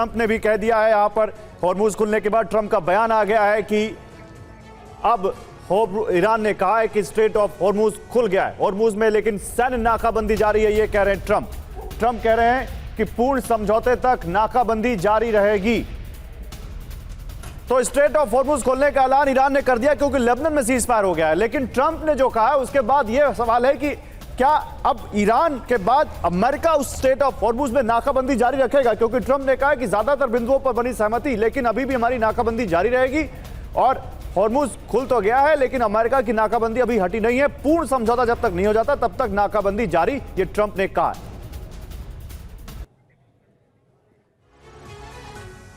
Trump ने भी कह दिया है, यहां पर हॉर्मुज खुलने के बाद ट्रंप का बयान आ गया है कि अब ईरान ने कहा है कि स्ट्रेट ऑफ हॉर्मुज खुल गया है हॉर्मुज में, लेकिन सैन्य नाकाबंदी जारी है, ये कह रहे हैं ट्रंप कह रहे हैं कि पूर्ण समझौते तक नाकाबंदी जारी रहेगी। तो स्ट्रेट ऑफ हॉर्मुज खोलने का ऐलान ईरान ने कर दिया क्योंकि लेबनान में सीज फायर हो गया है, लेकिन ट्रंप ने जो कहा है उसके बाद यह सवाल है कि क्या अब ईरान के बाद अमेरिका उस स्ट्रेट ऑफ हॉर्मुज में नाकाबंदी जारी रखेगा, क्योंकि ट्रंप ने कहा है कि ज्यादातर बिंदुओं पर बनी सहमति, लेकिन अभी भी हमारी नाकाबंदी जारी रहेगी। और हॉर्मुज खुल तो गया है लेकिन अमेरिका की नाकाबंदी अभी हटी नहीं है, पूर्ण समझौता जब तक नहीं हो जाता तब तक नाकाबंदी जारी, ये ट्रंप ने कहा है।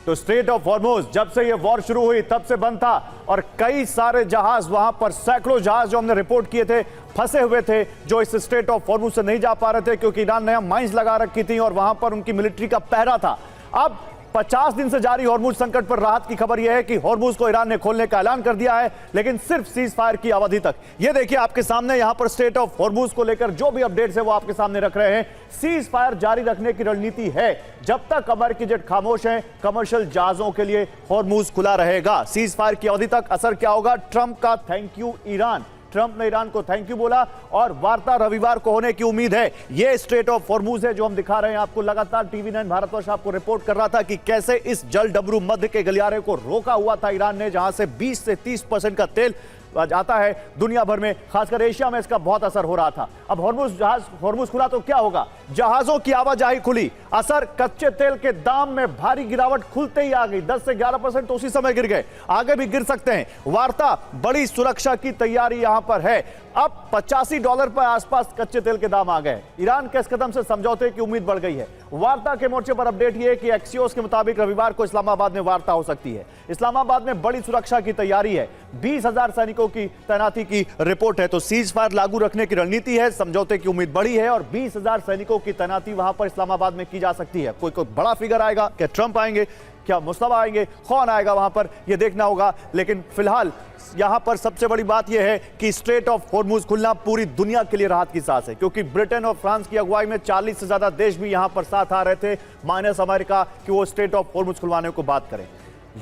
तो स्ट्रेट ऑफ हॉर्मुज जब से ये वॉर शुरू हुई तब से बंद था और कई सारे जहाज, वहां पर सैकड़ों जहाज जो हमने रिपोर्ट किए थे फंसे हुए थे, जो इस स्ट्रेट ऑफ हॉर्मुज से नहीं जा पा रहे थे क्योंकि ईरान ने माइंस लगा रखी थी और वहां पर उनकी मिलिट्री का पहरा था। अब 50 दिन से जारी हॉर्मुज संकट पर राहत की खबर यह है कि हॉर्मुज को ईरान ने खोलने का ऐलान कर दिया है, लेकिन सिर्फ सीज फायर की अवधि तक। यह देखिए आपके सामने, यहां पर स्ट्रेट ऑफ हॉर्मुज को लेकर जो भी अपडेट्स है वो आपके सामने रख रहे हैं। सीज फायर जारी रखने की रणनीति है, जब तक अमेरिकी जेट खामोश हैं कमर्शियल जहाजों के लिए हॉर्मुज खुला रहेगा। सीज फायर की अवधि तक असर क्या होगा? ट्रंप का थैंक यू ईरान, ट्रंप ने ईरान को थैंक यू बोला और वार्ता रविवार को होने की उम्मीद है। यह स्ट्रेट ऑफ हॉर्मुज है जो हम दिखा रहे हैं आपको, लगातार टीवी9 भारतवर्ष आपको रिपोर्ट कर रहा था कि कैसे इस जल डबरू मध्य के गलियारे को रोका हुआ था ईरान ने, जहां से 20 से 30% का तेल जाता है दुनिया भर में, खासकर एशिया में इसका बहुत असर हो रहा था। अब हॉर्मुज खुला तो क्या होगा? जहाजों की आवाजाही खुली, असर कच्चे तेल के दाम में भारी गिरावट खुलते ही आ गई, 10 से 11% तो उसी समय गिर गए, आगे भी गिर सकते हैं। वार्ता, बड़ी सुरक्षा की तैयारी यहां पर है। अब $85 पर आसपास कच्चे तेल के दाम आ गए, ईरान के इस कदम से समझौते की उम्मीद बढ़ गई है। वार्ता के मोर्चे पर अपडेट यह है कि एक्सियोस के मुताबिक रविवार को इस्लामाबाद में वार्ता हो सकती है। इस्लामाबाद में बड़ी सुरक्षा की तैयारी है, 20,000 सैनिकों की तैनाती की रिपोर्ट है। तो सीज फायर लागू रखने की रणनीति है, समझौते की उम्मीद बढ़ी है और 20,000 सैनिकों की तैनाती वहां पर इस्लामाबाद में की जा सकती है। कोई बड़ा फिगर आएगा, क्या ट्रंप आएंगे, क्या मुस्तफा आएंगे, कौन आएगा वहां पर, यह देखना होगा। लेकिन फिलहाल यहां पर सबसे बड़ी बात यह है कि स्ट्रेट ऑफ हॉर्मुज खुलना पूरी दुनिया के लिए राहत की सांस है, क्योंकि ब्रिटेन और फ्रांस की अगुवाई में 40 से ज्यादा देश भी यहां पर साथ आ रहे थे, माइनस अमेरिका, कि वो स्ट्रेट ऑफ हॉर्मुज खुलवाने को बात करें।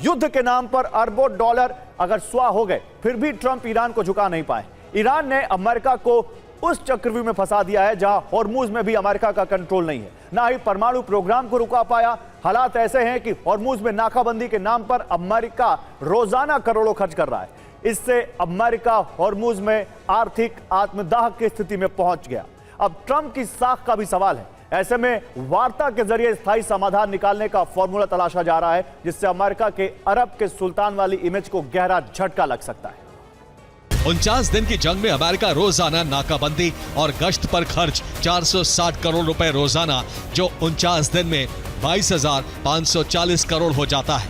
युद्ध के नाम पर अरबों डॉलर अगर स्वाह हो गए फिर भी ट्रंप ईरान को झुका नहीं पाए। ईरान ने अमेरिका को उस चक्रव्यूह में फंसा दिया है जहां हॉर्मुज में भी अमेरिका का कंट्रोल नहीं है, ना ही परमाणु प्रोग्राम को रुका पाया। हालात ऐसे हैं कि हॉर्मुज में नाकाबंदी के नाम पर अमेरिका रोजाना करोड़ों खर्च कर रहा है। इससे अमेरिका हॉर्मुज में आर्थिक आत्मदाह की स्थिति में पहुंच गया। अब ट्रंप की साख का भी सवाल है, ऐसे में वार्ता के जरिए स्थायी समाधान निकालने का फॉर्मूला तलाशा जा रहा है, जिससे अमेरिका के अरब के सुल्तान वाली इमेज को गहरा झटका लग सकता है। 49 दिन की जंग में अमेरिका रोजाना नाकाबंदी और गश्त पर खर्च 460 करोड़ रुपए रोजाना, जो 49 दिन में 22,540 करोड़ हो जाता है।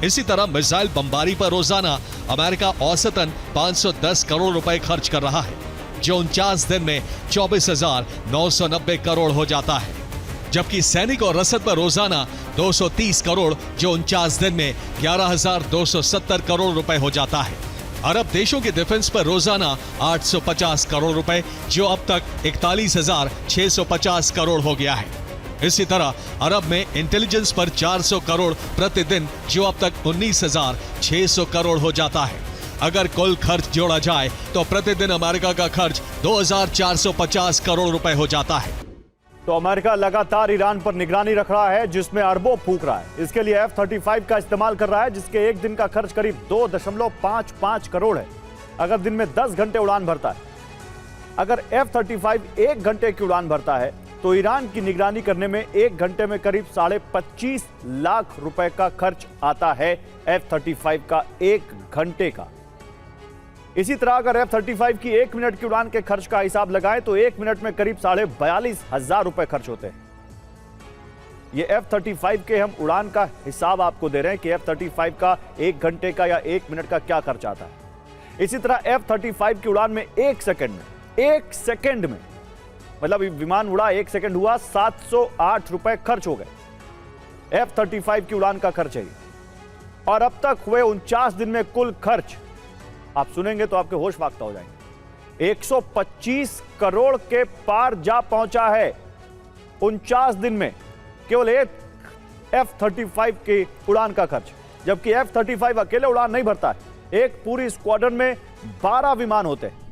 इसी तरह मिसाइल बमबारी पर रोजाना अमेरिका औसतन 510 करोड़ रुपए खर्च कर रहा है, जो 49 दिन में 24,990 करोड़ हो जाता है। जबकि सैनिक और रसद पर रोजाना 230 करोड़, जो 49 दिन में 11,270 करोड़ रुपए हो जाता है। अरब देशों के डिफेंस पर रोजाना 850 करोड़ रुपए, जो अब तक 41,650 करोड़ हो गया है। इसी तरह अरब में इंटेलिजेंस पर 400 करोड़ प्रतिदिन, जो अब तक 19,600 करोड़ हो जाता है। अगर कुल खर्च जोड़ा जाए तो प्रतिदिन अमेरिका का खर्च 2,450 करोड़ रुपए हो जाता है। तो अमेरिका लगातार ईरान पर निगरानी रख रहा है, जिसमें अरबों फूंक रहा है। इसके लिए F-35 का इस्तेमाल कर रहा है, जिसके एक दिन का खर्च करीब 2.55 करोड़ है, अगर दिन में 10 घंटे उड़ान भरता है। अगर F-35 1 घंटे की उड़ान भरता है तो ईरान की निगरानी करने में 1 घंटे में करीब 25.5 लाख रुपए का खर्च आता है F-35 का 1 घंटे का। इसी तरह अगर F-35 की 1 मिनट की उड़ान के खर्च का हिसाब लगाएं तो 1 मिनट में करीब 42,500 रुपए खर्च होते हैं। ये F-35 के हम उड़ान का हिसाब आपको दे रहे हैं कि F-35 का 1 घंटे का या 1 मिनट का क्या खर्च आता है। इसी तरह F-35 की उड़ान में 1 सेकंड में मतलब विमान उड़ा 1 सेकंड हुआ, 708 रुपए खर्च हो गए। F-35 की उड़ान का खर्च है। और अब तक हुए 49 दिन में कुल खर्च आप सुनेंगे तो आपके होश फाख्ता हो जाएंगे, 125 करोड़ के पार जा पहुंचा है 49 दिन में। केवल एक F-35 की उड़ान का खर्च, जबकि F-35 अकेले उड़ान नहीं भरता है। एक पूरी स्क्वाड्रन में 12 विमान होते हैं।